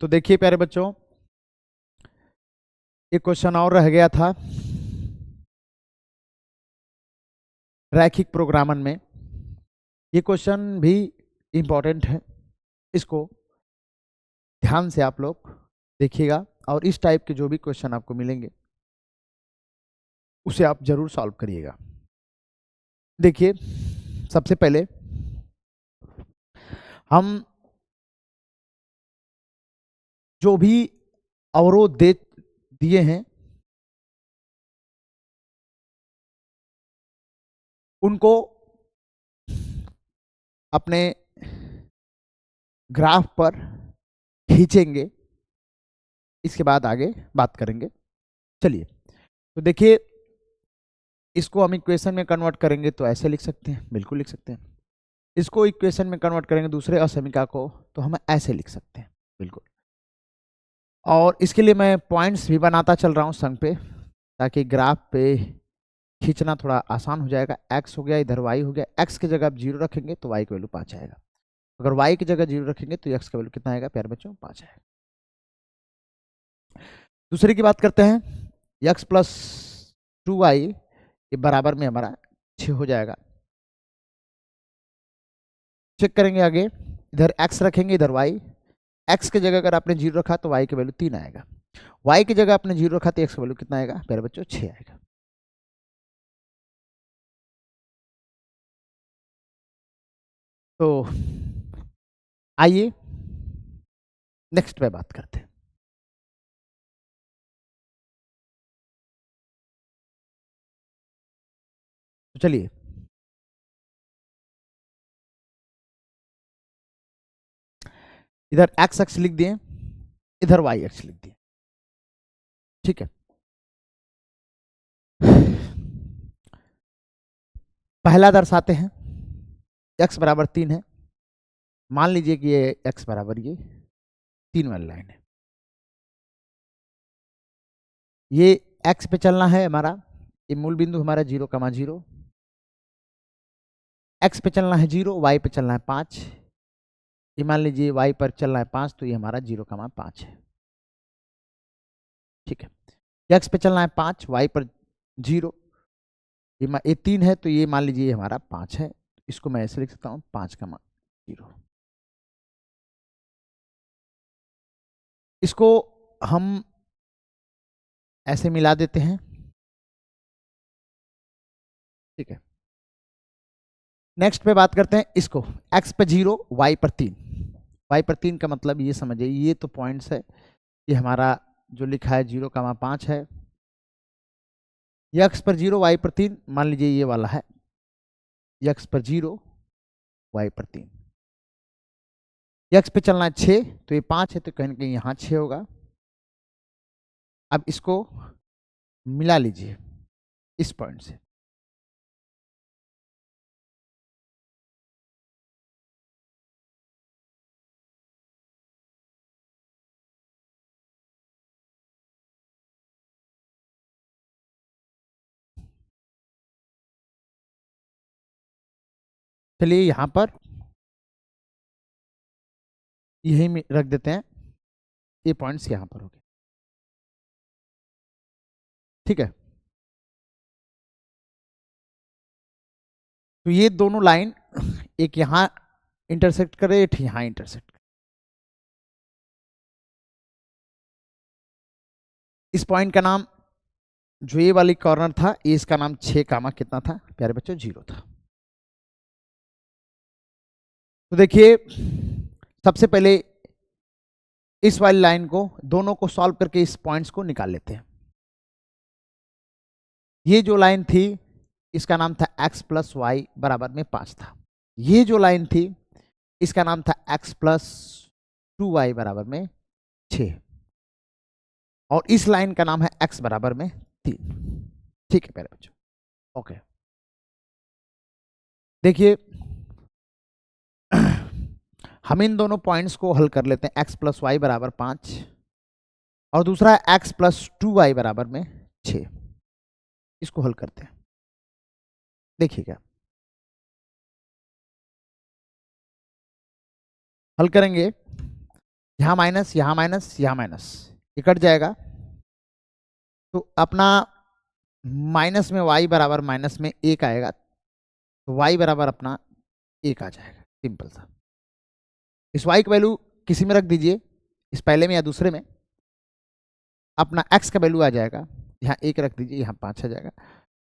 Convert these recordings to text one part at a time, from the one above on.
तो देखिए प्यारे बच्चों, एक क्वेश्चन और रह गया था रैखिक प्रोग्रामन में। ये क्वेश्चन भी इम्पोर्टेंट है, इसको ध्यान से आप लोग देखिएगा और इस टाइप के जो भी क्वेश्चन आपको मिलेंगे उसे आप जरूर सॉल्व करिएगा। देखिए, सबसे पहले हम जो भी अवरोध दे दिए हैं उनको अपने ग्राफ पर खींचेंगे, इसके बाद आगे बात करेंगे। चलिए, तो देखिए, इसको हम इक्वेशन में कन्वर्ट करेंगे तो ऐसे लिख सकते हैं, बिल्कुल लिख सकते हैं। इसको इक्वेशन में कन्वर्ट करेंगे दूसरे असमीका को तो हम ऐसे लिख सकते हैं, बिल्कुल। और इसके लिए मैं पॉइंट्स भी बनाता चल रहा हूँ संग पे, ताकि ग्राफ पे खींचना थोड़ा आसान हो जाएगा। एक्स हो गया, इधर वाई हो गया। एक्स की जगह आप 0 रखेंगे तो वाई की वैल्यू 5 आएगा। अगर वाई की जगह 0 रखेंगे तो एक्स का वैल्यू कितना आएगा प्यारे बच्चों? 5 आएगा। दूसरे की बात करते हैं, एक्स प्लस 2y ये बराबर में हमारा 6 हो जाएगा। चेक करेंगे आगे, इधर x रखेंगे, इधर y। x की जगह अगर आपने 0 रखा तो y की वैल्यू 3 आएगा। y की जगह आपने 0 रखा तो x की वैल्यू कितना आएगा प्यारे बच्चों? 6 आएगा। तो आइए नेक्स्ट पे बात करते हैं। तो चलिए, इधर x अक्ष लिख दिए, इधर y अक्ष लिख दिए, ठीक है। पहला दर्शाते हैं, x बराबर 3 है। मान लीजिए कि ये x बराबर ये 3 वाली लाइन है। ये x पे चलना है हमारा, ये मूल बिंदु हमारा 0,0। x पे चलना है 0, y पे चलना है 5। ये मान लीजिए y पर चलना है 5 तो ये हमारा 0,5 है, ठीक है। x पे चलना है 5, y पर 0, ये 3 है तो ये मान लीजिए ये हमारा 5 है। इसको मैं ऐसे लिख सकता हूँ 5,0। इसको हम ऐसे मिला देते हैं, ठीक है। नेक्स्ट पे बात करते हैं इसको, x पे 0, y पर 3। y पर 3 का मतलब ये समझिए, ये तो पॉइंट्स है, ये हमारा जो लिखा है 0,5 है। x पर 0, y पर 3, मान लीजिए ये वाला है x पर 0, y पर 3। x पे चलना है 6 तो ये 5 है तो कहीं ना कहीं यहाँ 6 होगा। अब इसको मिला लीजिए इस पॉइंट से, चलिए यहाँ पर यही में रख देते हैं, ये पॉइंट्स यहाँ पर हो गए, ठीक है। तो ये दोनों लाइन एक यहाँ इंटरसेक्ट करे, एक यहाँ इंटरसेक्ट करे। इस पॉइंट का नाम, जो ये वाली कॉर्नर था, ये इसका नाम 6 कामा कितना था प्यारे बच्चों? 0 था। तो देखिए, सबसे पहले इस वाली लाइन को दोनों को सॉल्व करके इस पॉइंट्स को निकाल लेते हैं। ये जो लाइन थी इसका नाम था x प्लस वाई बराबर में 5 था। ये जो लाइन थी इसका नाम था x प्लस 2y बराबर में 6। और इस लाइन का नाम है x बराबर में 3, ठीक है प्यारे बच्चों, ओके। देखिए, हम इन दोनों पॉइंट्स को हल कर लेते हैं। x प्लस वाई बराबर 5 और दूसरा है x प्लस 2y बराबर में 6। इसको हल करते हैं, देखिएगा। हल करेंगे यहाँ माइनस, यहाँ माइनस, यहाँ माइनस, ये कट जाएगा। तो अपना माइनस में y बराबर माइनस में 1 आएगा, तो y बराबर अपना 1 आ जाएगा, सिंपल सा। इस y की वैल्यू किसी में रख दीजिए, इस पहले में या दूसरे में। अपना x का वैल्यू आ जाएगा, यहाँ 1 रख दीजिए, यहाँ 5 आ जाएगा,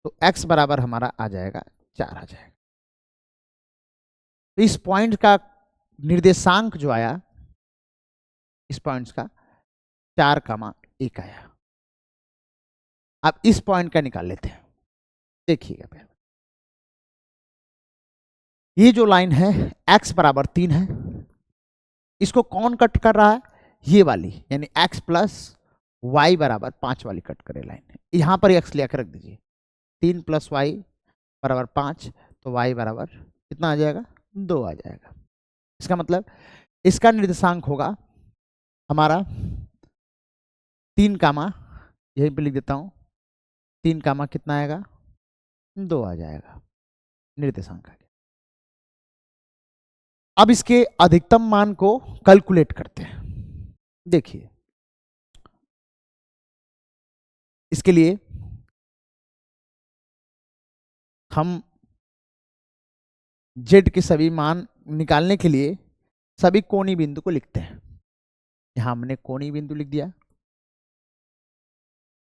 तो x बराबर हमारा आ जाएगा 4 आ जाएगा। तो इस पॉइंट का निर्देशांक जो आया, इस पॉइंट्स का 4,1 आया। अब इस पॉइंट का निकाल लेते हैं, देखिएगा पहले। ये जो लाइन है x बराबर 3 है, इसको कौन कट कर रहा है? ये वाली, यानी x प्लस y बराबर 5 वाली कट करे लाइन है। यहां पर x लेकर रख दीजिए, 3 प्लस y बराबर 5, तो y बराबर कितना आ जाएगा? 2 आ जाएगा। इसका मतलब इसका निर्देशांक होगा हमारा 3 कामा, यहीं पे लिख देता हूं, 3 कामा कितना आएगा? 2 आ जाएगा निर्देशांक। अब इसके अधिकतम मान को कैलकुलेट करते हैं। देखिए, इसके लिए हम z के सभी मान निकालने के लिए सभी कोणीय बिंदु को लिखते हैं। यहां हमने कोणीय बिंदु लिख दिया,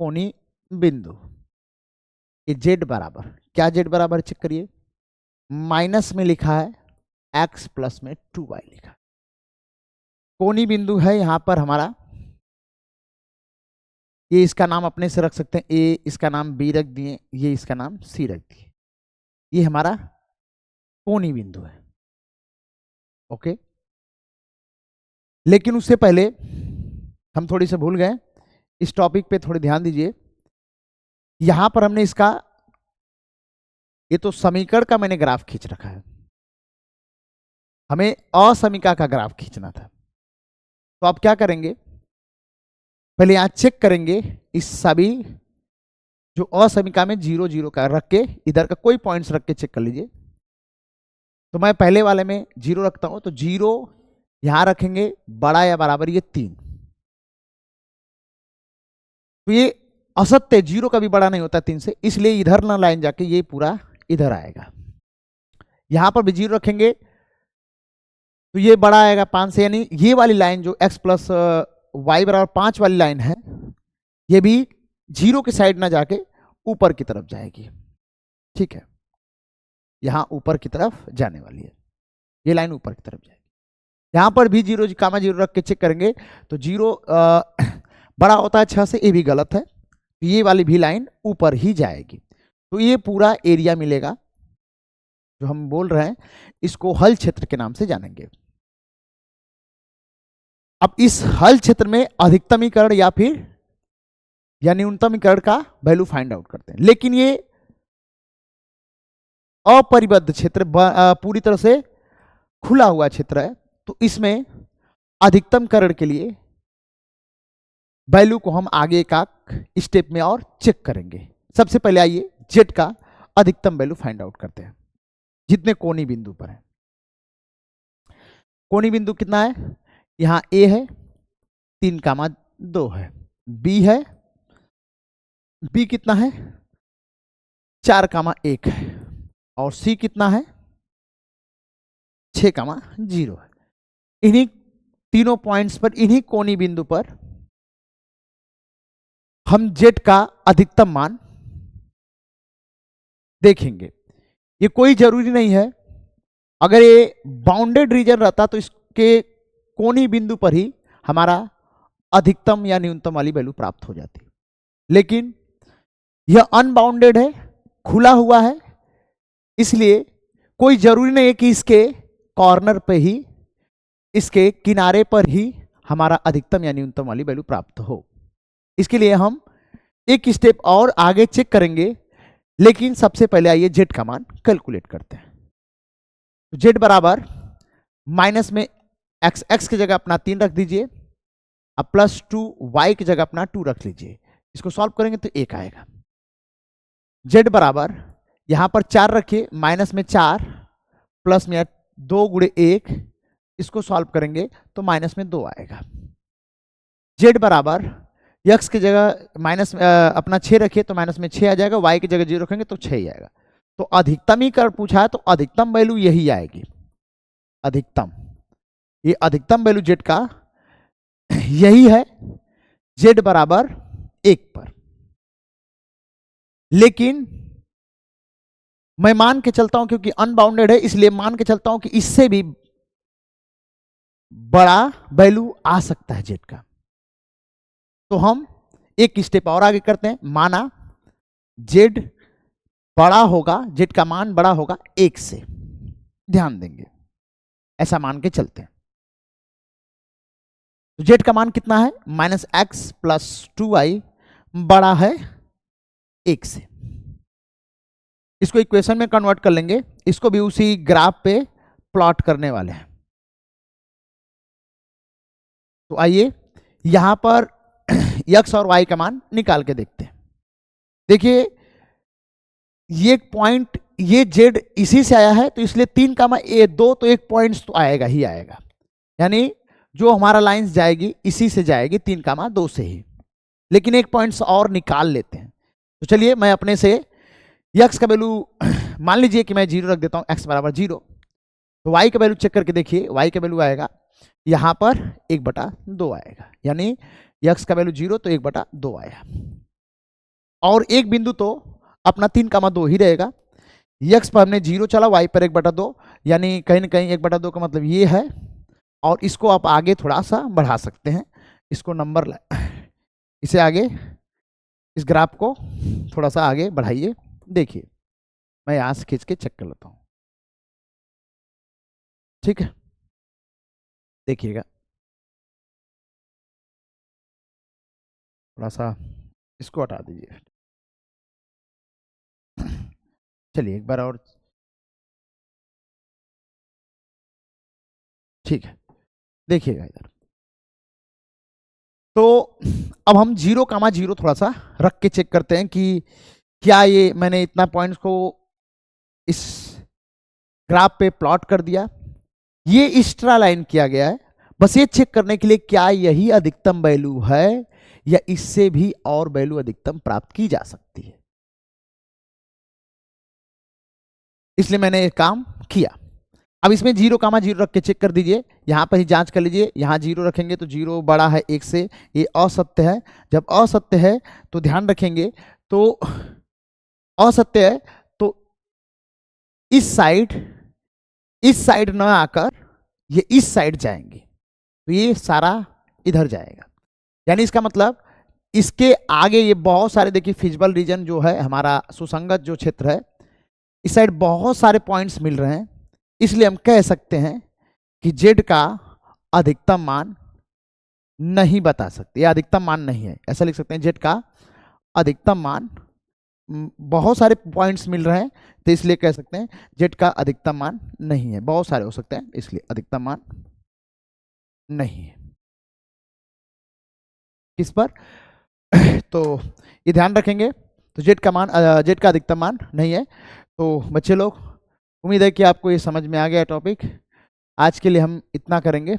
कोणीय बिंदु। ये z बराबर क्या? z बराबर चेक करिए, माइनस में लिखा है x प्लस में 2y लिखा। कोणीय बिंदु है यहां पर हमारा, ये इसका नाम अपने से रख सकते हैं, a, इसका नाम b रख दिए, ये इसका नाम c रख दिए। ये हमारा कोणीय बिंदु है, ओके। लेकिन उससे पहले हम थोड़ी से भूल गए, इस टॉपिक पे थोड़ी ध्यान दीजिए। यहां पर हमने इसका, ये तो समीकरण का मैंने ग्राफ खींच रखा है, हमें असमीका का ग्राफ खींचना था। तो आप क्या करेंगे, पहले यहां चेक करेंगे इस सभी जो असमीका में 0 0 का रख के, इधर का कोई पॉइंट्स रख के चेक कर लीजिए। तो मैं पहले वाले में 0 रखता हूं, तो 0 यहां रखेंगे, बड़ा या बराबर ये 3। तो ये असत्य, 0 का भी बड़ा नहीं होता 3 से, इसलिए इधर ना लाइन जाके ये पूरा इधर आएगा। यहां पर भी 0 रखेंगे तो ये बड़ा आएगा 5 से, यानी ये वाली लाइन जो x प्लस y बराबर 5 वाली लाइन है, ये भी 0 के साइड ना जाके ऊपर की तरफ जाएगी। ठीक है, यहां ऊपर की तरफ जाने वाली है, ये लाइन ऊपर की तरफ जाएगी। यहां पर भी 0 कामा 0 रख के चेक करेंगे, तो 0 बड़ा होता है 6 से, ये भी गलत है, तो ये वाली भी लाइन ऊपर ही जाएगी। तो ये पूरा एरिया मिलेगा जो हम बोल रहे हैं, इसको हल क्षेत्र के नाम से जानेंगे। अब इस हल क्षेत्र में अधिकतमीकरण या न्यूनतमीकरण का वैल्यू फाइंड आउट करते हैं। लेकिन ये अपरिबद्ध क्षेत्र, पूरी तरह से खुला हुआ क्षेत्र है, तो इसमें अधिकतमकरण के लिए वैल्यू को हम आगे का स्टेप में और चेक करेंगे। सबसे पहले आइए जेड का अधिकतम वैल्यू फाइंड आउट करते हैं, जितने कोणीय बिंदु पर है। कोणीय बिंदु कितना है? यहां ए है 3,2 है, बी है, बी कितना है 4,1 है, और सी कितना है 6,0 है। इन्हीं तीनों पॉइंट्स पर, इन्हीं कोणीय बिंदु पर हम जेड का अधिकतम मान देखेंगे। ये कोई जरूरी नहीं है, अगर ये बाउंडेड रीजन रहता तो इसके कोणीय बिंदु पर ही हमारा अधिकतम या न्यूनतम वाली वैल्यू प्राप्त हो जाती, लेकिन यह अनबाउंडेड है, खुला हुआ है, इसलिए कोई जरूरी नहीं है कि इसके कॉर्नर पे ही, इसके किनारे पर ही हमारा अधिकतम या न्यूनतम वाली वैल्यू प्राप्त हो। इसके लिए हम एक स्टेप और आगे चेक करेंगे, लेकिन सबसे पहले आइए जेड का मान कैलकुलेट करते हैं। तो जेड बराबर माइनस में x की जगह अपना 3 रख दीजिए, अब प्लस 2 y की जगह अपना 2 रख लीजिए। इसको सॉल्व करेंगे तो 1 आएगा। जेड बराबर यहां पर 4 रखिए, माइनस में 4 प्लस में 2 गुणे 1, इसको सॉल्व करेंगे तो माइनस में 2 आएगा। जेड बराबर यक्स की जगह माइनस अपना 6 रखिए तो माइनस में 6 आ जाएगा, वाई की जगह 0 रखेंगे तो 6 ही आएगा। तो अधिकतम ही कर पूछा है तो अधिकतम वैल्यू यही आएगी, अधिकतम, ये अधिकतम वैल्यू जेड का यही है, जेड बराबर 1 पर। लेकिन मैं मान के चलता हूं क्योंकि अनबाउंडेड है, इसलिए मान के चलता हूं कि इससे भी बड़ा वैल्यू आ सकता है जेड का। तो हम एक स्टेप और आगे करते हैं, माना जेड बड़ा होगा, जेड का मान बड़ा होगा 1 से, ध्यान देंगे, ऐसा मान के चलते हैं। तो जेड का मान कितना है, -x + 2y बड़ा है 1 से। इसको इक्वेशन में कन्वर्ट कर लेंगे, इसको भी उसी ग्राफ पे प्लॉट करने वाले हैं। तो आइए यहां पर x और y का मान निकाल के देखते हैं। देखिए ये पॉइंट, ये z इसी से आया है तो इसलिए 3 का मान 2, तो एक पॉइंट तो आएगा ही आएगा, यानी जो हमारा लाइंस जाएगी इसी से जाएगी, 3 का मान 2 से ही। लेकिन एक पॉइंट और निकाल लेते हैं। तो चलिए मैं अपने से x का वैल्यू मान लीजिए कि मैं 0 रख देता हूं, x बराबर 0। तो y का वैल्यू चेक करके देखिए, y का वैल्यू आएगा यहां पर 1/2 आएगा, यानी x का वैल्यू 0 तो 1/2 आया। और एक बिंदु तो अपना 3 का मान 2 ही रहेगा, x पर हमने 0 चला, y पर 1/2, यानी कहीं ना कहीं 1/2 का मतलब ये है। और इसको आप आगे थोड़ा सा बढ़ा सकते हैं, इसको नंबर इसे आगे, इस ग्राफ को थोड़ा सा आगे बढ़ाइए। देखिए मैं यहां से खींच के चेक कर लेता हूं, ठीक है, देखिएगा थोड़ा सा इसको हटा दीजिए। चलिए एक बार और, ठीक है, देखिएगा इधर। तो अब हम 0,0 थोड़ा सा रख के चेक करते हैं कि क्या ये मैंने इतना पॉइंट्स को इस ग्राफ पे प्लॉट कर दिया, ये एक्स्ट्रा लाइन किया गया है बस ये चेक करने के लिए क्या यही अधिकतम वैल्यू है या इससे भी और वैल्यू अधिकतम प्राप्त की जा सकती है, इसलिए मैंने ये काम किया। अब इसमें 0,0 रख के चेक कर दीजिए, यहां पर ही जांच कर लीजिए, यहां 0 रखेंगे तो 0 बड़ा है 1 से, ये असत्य है। जब असत्य है तो ध्यान रखेंगे, तो असत्य है तो इस साइड ना आकर ये इस साइड जाएंगे, तो ये सारा इधर जाएगा, यानी इसका मतलब इसके आगे ये बहुत सारे, देखिए फिजिबल रीजन जो है हमारा सुसंगत जो क्षेत्र है, इस साइड बहुत सारे पॉइंट्स मिल रहे हैं, इसलिए हम कह सकते हैं कि जेड का अधिकतम मान नहीं बता सकते, या अधिकतम मान नहीं है, ऐसा लिख सकते हैं, जेड का अधिकतम मान, बहुत सारे पॉइंट्स मिल रहे हैं तो इसलिए कह सकते हैं जेड का अधिकतम मान नहीं है, बहुत सारे हो सकते हैं इसलिए अधिकतम मान नहीं है। किस पर तो ये ध्यान रखेंगे, तो जेड का अधिकतम मान नहीं है। तो बच्चे लोग, उम्मीद है कि आपको ये समझ में आ गया टॉपिक। आज के लिए हम इतना करेंगे।